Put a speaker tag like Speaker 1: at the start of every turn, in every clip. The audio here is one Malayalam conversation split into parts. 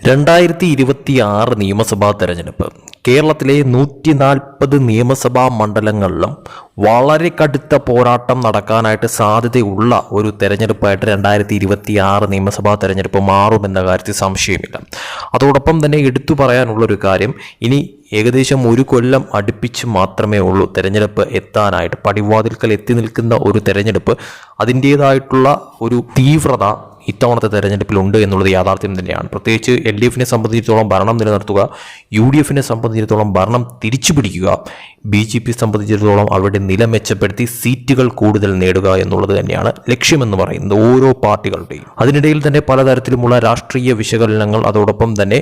Speaker 1: 2026 നിയമസഭാ തെരഞ്ഞെടുപ്പ് കേരളത്തിലെ 140 നിയമസഭാ മണ്ഡലങ്ങളിലും വളരെ കടുത്ത പോരാട്ടം നടക്കാനായിട്ട് സാധ്യതയുള്ള ഒരു തെരഞ്ഞെടുപ്പായിട്ട് 2026 നിയമസഭാ തെരഞ്ഞെടുപ്പ് മാറുമെന്ന കാര്യത്തിൽ സംശയമില്ല. അതോടൊപ്പം തന്നെ എടുത്തു പറയാനുള്ളൊരു കാര്യം, ഇനി ഏകദേശം ഒരു കൊല്ലം അടുപ്പിച്ച് മാത്രമേ ഉള്ളൂ തെരഞ്ഞെടുപ്പ് എത്താനായിട്ട്. പടിവാതിൽക്കൽ എത്തി നിൽക്കുന്ന ഒരു തെരഞ്ഞെടുപ്പ് അതിൻ്റേതായിട്ടുള്ള ഒരു തീവ്രത ഇത്തവണത്തെ തെരഞ്ഞെടുപ്പിലുണ്ട് എന്നുള്ളത് യാഥാർത്ഥ്യം തന്നെയാണ്. പ്രത്യേകിച്ച് LDFനെ സംബന്ധിച്ചിടത്തോളം ഭരണം നിലനിർത്തുക, UDFനെ സംബന്ധിച്ചിടത്തോളം ഭരണം തിരിച്ചു പിടിക്കുക, BJP സംബന്ധിച്ചിടത്തോളം അവരുടെ നില മെച്ചപ്പെടുത്തി സീറ്റുകൾ കൂടുതൽ നേടുക എന്നുള്ളത് തന്നെയാണ് ലക്ഷ്യമെന്ന് പറയുന്നത് ഓരോ പാർട്ടികളുടെയും. അതിനിടയിൽ തന്നെ പലതരത്തിലുമുള്ള രാഷ്ട്രീയ വിശകലനങ്ങൾ, അതോടൊപ്പം തന്നെ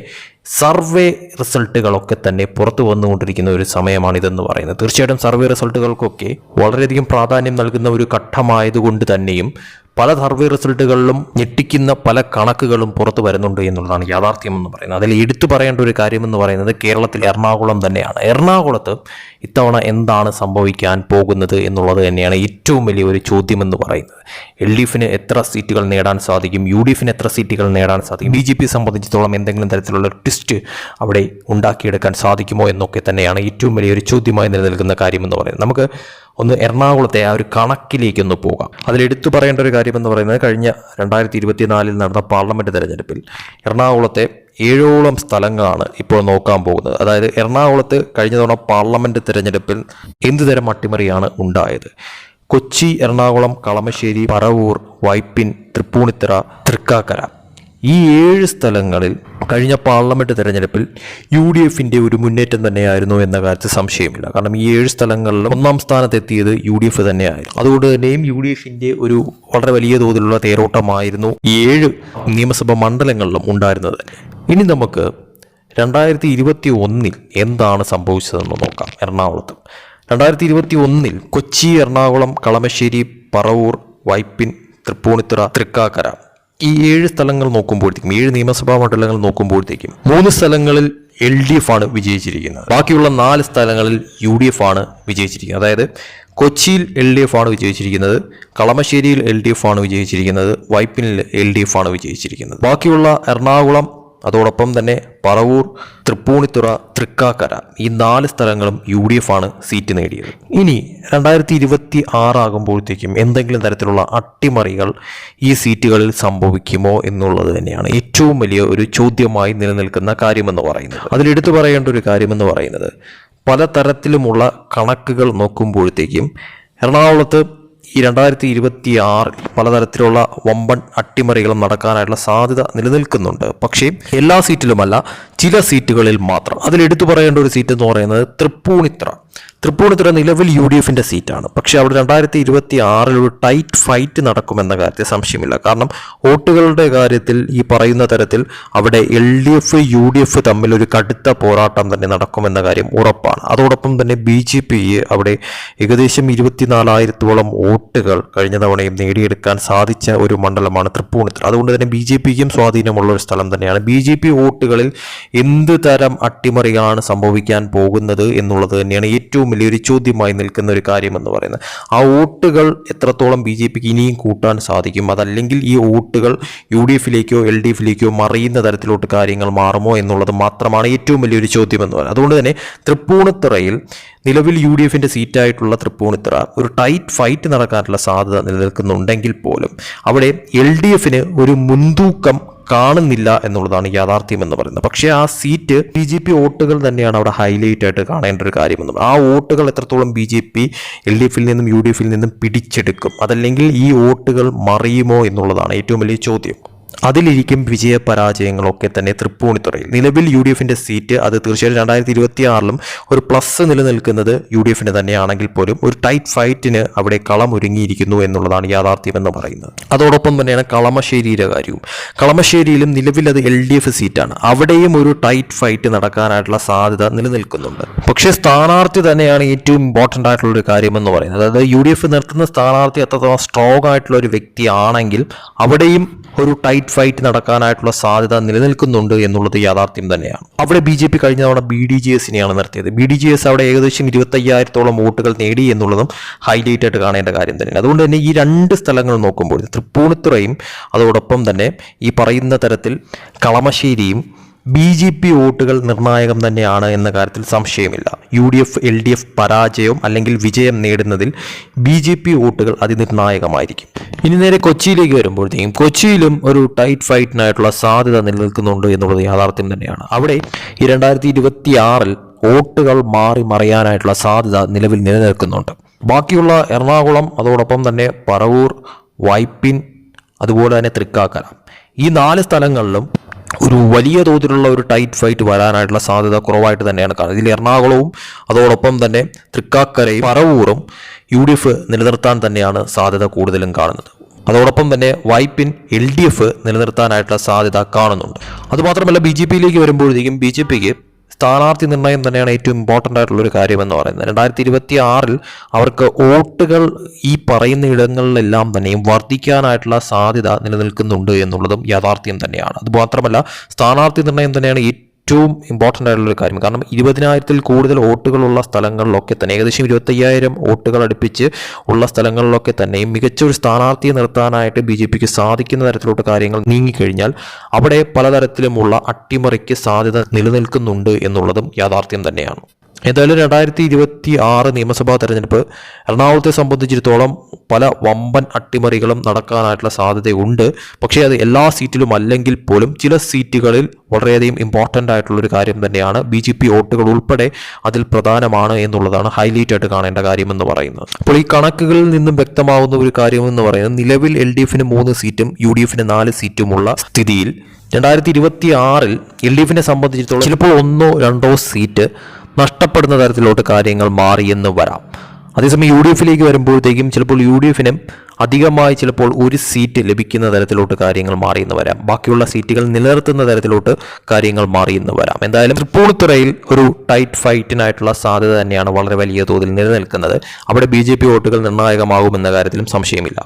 Speaker 1: സർവേ റിസൾട്ടുകളൊക്കെ തന്നെ പുറത്തു വന്നുകൊണ്ടിരിക്കുന്ന ഒരു സമയമാണിതെന്ന് പറയുന്നത്. തീർച്ചയായിട്ടും സർവേ റിസൾട്ടുകൾക്കൊക്കെ വളരെയധികം പ്രാധാന്യം നൽകുന്ന ഒരു ഘട്ടമായതുകൊണ്ട് തന്നെയും പല സർവേ റിസൾട്ടുകളിലും ഞെട്ടിക്കുന്ന പല കണക്കുകളും പുറത്തു വരുന്നുണ്ട് എന്നുള്ളതാണ് യാഥാർത്ഥ്യം എന്ന് പറയുന്നത്. അതിൽ എടുത്തു പറയേണ്ട ഒരു കാര്യമെന്ന് പറയുന്നത് കേരളത്തിൽ എറണാകുളം തന്നെയാണ്. എറണാകുളത്ത് ഇത്തവണ എന്താണ് സംഭവിക്കാൻ പോകുന്നത് എന്നുള്ളത് തന്നെയാണ് ഏറ്റവും വലിയ ഒരു ചോദ്യമെന്ന് പറയുന്നത്. LDFന് എത്ര സീറ്റുകൾ നേടാൻ സാധിക്കും, UDFന് എത്ര സീറ്റുകൾ നേടാൻ സാധിക്കും, BJP സംബന്ധിച്ചിടത്തോളം എന്തെങ്കിലും തരത്തിലുള്ള ട്വിസ്റ്റ് അവിടെ ഉണ്ടാക്കിയെടുക്കാൻ സാധിക്കുമോ എന്നൊക്കെ തന്നെയാണ് ഏറ്റവും വലിയൊരു ചോദ്യമായി നിലനിൽക്കുന്ന കാര്യമെന്ന് പറയുന്നത്. നമുക്ക് ഒന്ന് എറണാകുളത്തെ ആ ഒരു കണക്കിലേക്കൊന്ന് പോകാം. അതിലെടുത്തു പറയേണ്ട ഒരു കാര്യമെന്ന് പറയുന്നത്, കഴിഞ്ഞ 2024 നടന്ന പാർലമെൻറ്റ് തെരഞ്ഞെടുപ്പിൽ എറണാകുളത്തെ 7ഓളം സ്ഥലങ്ങളാണ് ഇപ്പോൾ നോക്കാൻ പോകുന്നത്. അതായത് എറണാകുളത്ത് കഴിഞ്ഞ തവണ പാർലമെൻറ്റ് തെരഞ്ഞെടുപ്പിൽ എന്തുതരം അട്ടിമറിയാണ് ഉണ്ടായത്? കൊച്ചി, എറണാകുളം, കളമശ്ശേരി, പറവൂർ, വൈപ്പിൻ, തൃപ്പൂണിത്തുറ, തൃക്കാക്കര, ഈ 7 സ്ഥലങ്ങളിൽ കഴിഞ്ഞ പാർലമെൻറ്റ് തെരഞ്ഞെടുപ്പിൽ UDFൻ്റെ ഒരു മുന്നേറ്റം തന്നെയായിരുന്നു എന്ന കാര്യത്തിൽ സംശയമില്ല. കാരണം ഈ 7 സ്ഥലങ്ങളിലും ഒന്നാം സ്ഥാനത്തെത്തിയത് UDF തന്നെയായിരുന്നു. അതുകൊണ്ട് തന്നെയും UDFൻ്റെ ഒരു വളരെ വലിയ തോതിലുള്ള തേരോട്ടമായിരുന്നു ഈ 7 നിയമസഭാ മണ്ഡലങ്ങളിലും ഉണ്ടായിരുന്നത് തന്നെ. ഇനി നമുക്ക് 2021 എന്താണ് സംഭവിച്ചതെന്ന് നോക്കാം. എറണാകുളത്ത് 2021 കൊച്ചി, എറണാകുളം, കളമശ്ശേരി, പറവൂർ, വൈപ്പിൻ, തൃപ്പൂണിത്തുറ, തൃക്കാക്കര, ഈ 7 സ്ഥലങ്ങൾ നോക്കുമ്പോഴത്തേക്കും, 7 നിയമസഭാ മണ്ഡലങ്ങൾ നോക്കുമ്പോഴത്തേക്കും 3 സ്ഥലങ്ങളിൽ LDF ആണ് വിജയിച്ചിരിക്കുന്നത്. ബാക്കിയുള്ള 4 സ്ഥലങ്ങളിൽ UDF ആണ് വിജയിച്ചിരിക്കുന്നത്. അതായത് കൊച്ചിയിൽ LDF ആണ് വിജയിച്ചിരിക്കുന്നത്, കളമശ്ശേരിയിൽ LDF ആണ് വിജയിച്ചിരിക്കുന്നത്, വൈപ്പിനിൽ LDF ആണ് വിജയിച്ചിരിക്കുന്നത്. ബാക്കിയുള്ള എറണാകുളം, അതോടൊപ്പം തന്നെ പറവൂർ, തൃപ്പൂണിത്തുറ, തൃക്കാക്കര, ഈ 4 സ്ഥലങ്ങളും UDF ആണ് സീറ്റ് നേടിയത്. ഇനി 2026 ആകുമ്പോഴത്തേക്കും എന്തെങ്കിലും തരത്തിലുള്ള അട്ടിമറികൾ ഈ സീറ്റുകളിൽ സംഭവിക്കുമോ എന്നുള്ളത് തന്നെയാണ് ഏറ്റവും വലിയ ഒരു ചോദ്യമായി നിലനിൽക്കുന്ന കാര്യമെന്ന് പറയുന്നത്. അതിലെടുത്തു പറയേണ്ട ഒരു കാര്യമെന്ന് പറയുന്നത്, പലതരത്തിലുമുള്ള കണക്കുകൾ നോക്കുമ്പോഴത്തേക്കും എറണാകുളത്ത് ഈ 2026 പലതരത്തിലുള്ള വമ്പൻ അട്ടിമറികളും നടക്കാനായിട്ടുള്ള സാധ്യത നിലനിൽക്കുന്നുണ്ട്. പക്ഷേ എല്ലാ സീറ്റിലുമല്ല, ചില സീറ്റുകളിൽ മാത്രം. അതിലെടുത്തു പറയേണ്ട ഒരു സീറ്റ് എന്ന് പറയുന്നത് തൃപ്പൂണിത്തുറ നിലവിൽ UDFൻ്റെ സീറ്റാണ്. പക്ഷേ അവിടെ 2026 ഒരു ടൈറ്റ് ഫൈറ്റ് നടക്കുമെന്ന കാര്യത്തിൽ സംശയമില്ല. കാരണം വോട്ടുകളുടെ കാര്യത്തിൽ ഈ പറയുന്ന തരത്തിൽ അവിടെ LDF, UDF തമ്മിൽ ഒരു കടുത്ത പോരാട്ടം തന്നെ നടക്കുമെന്ന കാര്യം ഉറപ്പാണ്. അതോടൊപ്പം തന്നെ BJP അവിടെ ഏകദേശം 24,000-ഓളം വോട്ടുകൾ കഴിഞ്ഞ തവണയും നേടിയെടുക്കാൻ സാധിച്ച ഒരു മണ്ഡലമാണ് തൃപ്പൂണിത്തുറ. അതുകൊണ്ട് തന്നെ BJPക്കും സ്വാധീനമുള്ള ഒരു സ്ഥലം തന്നെയാണ്. BJP വോട്ടുകളിൽ എന്ത് തരം അട്ടിമറികളാണ് സംഭവിക്കാൻ പോകുന്നത് എന്നുള്ളത് തന്നെയാണ് ഏറ്റവും വലിയൊരു ചോദ്യമായി നിൽക്കുന്ന ഒരു കാര്യമെന്ന് പറയുന്നത്. ആ വോട്ടുകൾ എത്രത്തോളം BJPക്ക് ഇനിയും കൂട്ടാൻ സാധിക്കും, അതല്ലെങ്കിൽ ഈ വോട്ടുകൾ UDFിലേക്കോ LDFിലേക്കോ മറിയുന്ന തരത്തിലോട്ട് കാര്യങ്ങൾ മാറുമോ എന്നുള്ളത് മാത്രമാണ് ഏറ്റവും വലിയൊരു ചോദ്യമെന്ന് പറയുന്നത്. അതുകൊണ്ട് തന്നെ തൃപ്പൂണിത്തുറയിൽ നിലവിൽ UDFൻ്റെ സീറ്റായിട്ടുള്ള തൃപ്പൂണിത്തുറ ഒരു ടൈറ്റ് ഫൈറ്റ് നടക്കാനുള്ള സാധ്യത നിലനിൽക്കുന്നുണ്ടെങ്കിൽ പോലും അവിടെ LDFന് ഒരു മുൻതൂക്കം കാണുന്നില്ല എന്നുള്ളതാണ് യാഥാർത്ഥ്യം എന്ന് പറയുന്നത്. പക്ഷേ ആ സീറ്റ് BJP വോട്ടുകൾ തന്നെയാണ് അവിടെ ഹൈലൈറ്റ് ആയിട്ട് കാണേണ്ട ഒരു കാര്യമെന്ന്. ആ വോട്ടുകൾ എത്രത്തോളം BJP LDFിൽ നിന്നും UDFിൽ നിന്നും പിടിച്ചെടുക്കും, അതല്ലെങ്കിൽ ഈ വോട്ടുകൾ മറിയുമോ എന്നുള്ളതാണ് ഏറ്റവും വലിയ ചോദ്യം. അതിലിരിക്കും വിജയപരാജയങ്ങളൊക്കെ തന്നെ തൃപ്പൂണിത്തുറയിൽ. നിലവിൽ UDFൻ്റെ സീറ്റ് അത് തീർച്ചയായും 2026 ഒരു പ്ലസ് നിലനിൽക്കുന്നത് UDFന് തന്നെയാണെങ്കിൽ പോലും ഒരു ടൈറ്റ് ഫൈറ്റിന് അവിടെ കളമൊരുങ്ങിയിരിക്കുന്നു എന്നുള്ളതാണ് യാഥാർത്ഥ്യം എന്ന് പറയുന്നത്. അതോടൊപ്പം തന്നെയാണ് കളമശ്ശേരിയുടെ കാര്യവും. കളമശ്ശേരിയിലും നിലവിൽ അത് LDF സീറ്റാണ്. അവിടെയും ഒരു ടൈറ്റ് ഫൈറ്റ് നടക്കാനായിട്ടുള്ള സാധ്യത നിലനിൽക്കുന്നുണ്ട്. പക്ഷേ സ്ഥാനാർത്ഥി തന്നെയാണ് ഏറ്റവും ഇമ്പോർട്ടൻ്റ് ആയിട്ടുള്ള ഒരു കാര്യമെന്ന് പറയുന്നത്. അതായത് UDF നിർത്തുന്ന സ്ഥാനാർത്ഥി അത്രത്തോളം സ്ട്രോങ് ആയിട്ടുള്ള ഒരു വ്യക്തിയാണെങ്കിൽ അവിടെയും ഒരു ടൈറ്റ് ഫൈറ്റ് നടക്കാനായിട്ടുള്ള സാധ്യത നിലനിൽക്കുന്നുണ്ട് എന്നുള്ളത് യാഥാർത്ഥ്യം തന്നെയാണ്. അവിടെ BJP കഴിഞ്ഞ തവണ BDJSനെയാണ് നിർത്തിയത്. BDJS അവിടെ ഏകദേശം 25,000-ഓളം വോട്ടുകൾ നേടി എന്നുള്ളതും ഹൈലൈറ്റ് ആയിട്ട് കാണേണ്ട കാര്യം തന്നെയാണ്. അതുകൊണ്ട് തന്നെ ഈ 2 സ്ഥലങ്ങൾ നോക്കുമ്പോൾ തൃപ്പൂണിത്തുറയും അതോടൊപ്പം തന്നെ ഈ പറയുന്ന തരത്തിൽ കളമശ്ശേരിയും BJP വോട്ടുകൾ നിർണായകം തന്നെയാണ് എന്ന കാര്യത്തിൽ സംശയമില്ല. UDF LDF പരാജയം അല്ലെങ്കിൽ വിജയം നേടുന്നതിൽ BJP വോട്ടുകൾ അതിനിർണായകമായിരിക്കും. ഇനി നേരെ കൊച്ചിയിലേക്ക് വരുമ്പോഴത്തേക്കും കൊച്ചിയിലും ഒരു ടൈറ്റ് ഫൈറ്റിനായിട്ടുള്ള സാധ്യത നിലനിൽക്കുന്നുണ്ട് എന്നുള്ളത് യാഥാർത്ഥ്യം തന്നെയാണ്. അവിടെ ഈ 2026 വോട്ടുകൾ മാറി മറിയാനായിട്ടുള്ള സാധ്യത നിലവിൽ നിലനിൽക്കുന്നുണ്ട്. ബാക്കിയുള്ള എറണാകുളം, അതോടൊപ്പം തന്നെ പറവൂർ, വൈപ്പിൻ, അതുപോലെ തന്നെ തൃക്കാക്കര, ഈ 4 സ്ഥലങ്ങളിലും ഒരു വലിയ തോതിലുള്ള ഒരു ടൈറ്റ് ഫൈറ്റ് വരാനായിട്ടുള്ള സാധ്യത കുറവായിട്ട് തന്നെയാണ് കാണുന്നത്. ഇതിൽ എറണാകുളവും അതോടൊപ്പം തന്നെ തൃക്കാക്കരയും പറവൂറും UDF നിലനിർത്താൻ തന്നെയാണ് സാധ്യത കൂടുതലും കാണുന്നത്. അതോടൊപ്പം തന്നെ വൈപ്പിൻ LDF നിലനിർത്താനായിട്ടുള്ള സാധ്യത കാണുന്നുണ്ട്. അതുമാത്രമല്ല BJPയിലേക്ക് വരുമ്പോഴത്തേക്കും BJPക്ക് സ്ഥാനാർത്ഥി നിർണയം തന്നെയാണ് ഏറ്റവും ഇമ്പോർട്ടൻ്റ് ആയിട്ടുള്ളൊരു കാര്യമെന്ന് പറയുന്നത്. 2026 അവർക്ക് വോട്ടുകൾ ഈ പറയുന്ന ഇടങ്ങളിലെല്ലാം തന്നെയും വർദ്ധിക്കാനായിട്ടുള്ള സാധ്യത നിലനിൽക്കുന്നുണ്ട് എന്നുള്ളതും യാഥാർത്ഥ്യം തന്നെയാണ്. അതുമാത്രമല്ല സ്ഥാനാർത്ഥി നിർണയം തന്നെയാണ് ഏറ്റവും ഇമ്പോർട്ടൻ്റ് ആയിട്ടുള്ളൊരു കാര്യം. കാരണം 20,000-ൽ കൂടുതൽ വോട്ടുകളുള്ള സ്ഥലങ്ങളിലൊക്കെ തന്നെ, ഏകദേശം 25,000 വോട്ടുകൾ അടുപ്പിച്ച് ഉള്ള സ്ഥലങ്ങളിലൊക്കെ തന്നെയും മികച്ച ഒരു സ്ഥാനാർത്ഥിയെ നിർത്താനായിട്ട് BJPക്ക് സാധിക്കുന്ന തരത്തിലോട്ട് കാര്യങ്ങൾ നീങ്ങിക്കഴിഞ്ഞാൽ അവിടെ പലതരത്തിലുമുള്ള അട്ടിമറിക്ക് സാധ്യത നിലനിൽക്കുന്നുണ്ട് എന്നുള്ളതും യാഥാർത്ഥ്യം തന്നെയാണ്. ഏതായാലും 2026 നിയമസഭാ തെരഞ്ഞെടുപ്പ് എറണാകുളത്തെ സംബന്ധിച്ചിടത്തോളം പല വമ്പൻ അട്ടിമറികളും നടക്കാനായിട്ടുള്ള സാധ്യതയുണ്ട്. പക്ഷേ അത് എല്ലാ സീറ്റിലും അല്ലെങ്കിൽ പോലും ചില സീറ്റുകളിൽ വളരെയധികം ഇമ്പോർട്ടൻ്റ് ആയിട്ടുള്ളൊരു കാര്യം തന്നെയാണ്. BJP വോട്ടുകൾ ഉൾപ്പെടെ അതിൽ പ്രധാനമാണ് എന്നുള്ളതാണ് ഹൈലൈറ്റ് ആയിട്ട് കാണേണ്ട കാര്യമെന്ന് പറയുന്നത്. അപ്പോൾ ഈ കണക്കുകളിൽ നിന്നും വ്യക്തമാവുന്ന ഒരു കാര്യമെന്ന് പറയുന്നത് നിലവിൽ LDFന് 3 സീറ്റും UDFന് 4 സീറ്റുമുള്ള സ്ഥിതിയിൽ 2026 LDFനെ സംബന്ധിച്ചിടത്തോളം ചിലപ്പോൾ 1-2 സീറ്റ് നഷ്ടപ്പെടുന്ന തരത്തിലോട്ട് കാര്യങ്ങൾ മാറിയെന്ന് വരാം. അതേസമയം UDFയിലേക്ക് വരുമ്പോഴത്തേക്കും ചിലപ്പോൾ UDFനും അധികമായി ചിലപ്പോൾ 1 സീറ്റ് ലഭിക്കുന്ന തരത്തിലോട്ട് കാര്യങ്ങൾ മാറിയെന്ന് വരാം. ബാക്കിയുള്ള സീറ്റുകൾ നിലനിർത്തുന്ന തരത്തിലോട്ട് കാര്യങ്ങൾ മാറിയെന്ന് വരാം. എന്തായാലും തൃപ്പൂണിത്തുറയിൽ ഒരു ടൈറ്റ് ഫൈറ്റിനായിട്ടുള്ള സാധ്യത തന്നെയാണ് വളരെ വലിയ തോതിൽ നിലനിൽക്കുന്നത്. അവിടെ BJP വോട്ടുകൾ നിർണായകമാകുമെന്ന കാര്യത്തിലും സംശയമില്ല.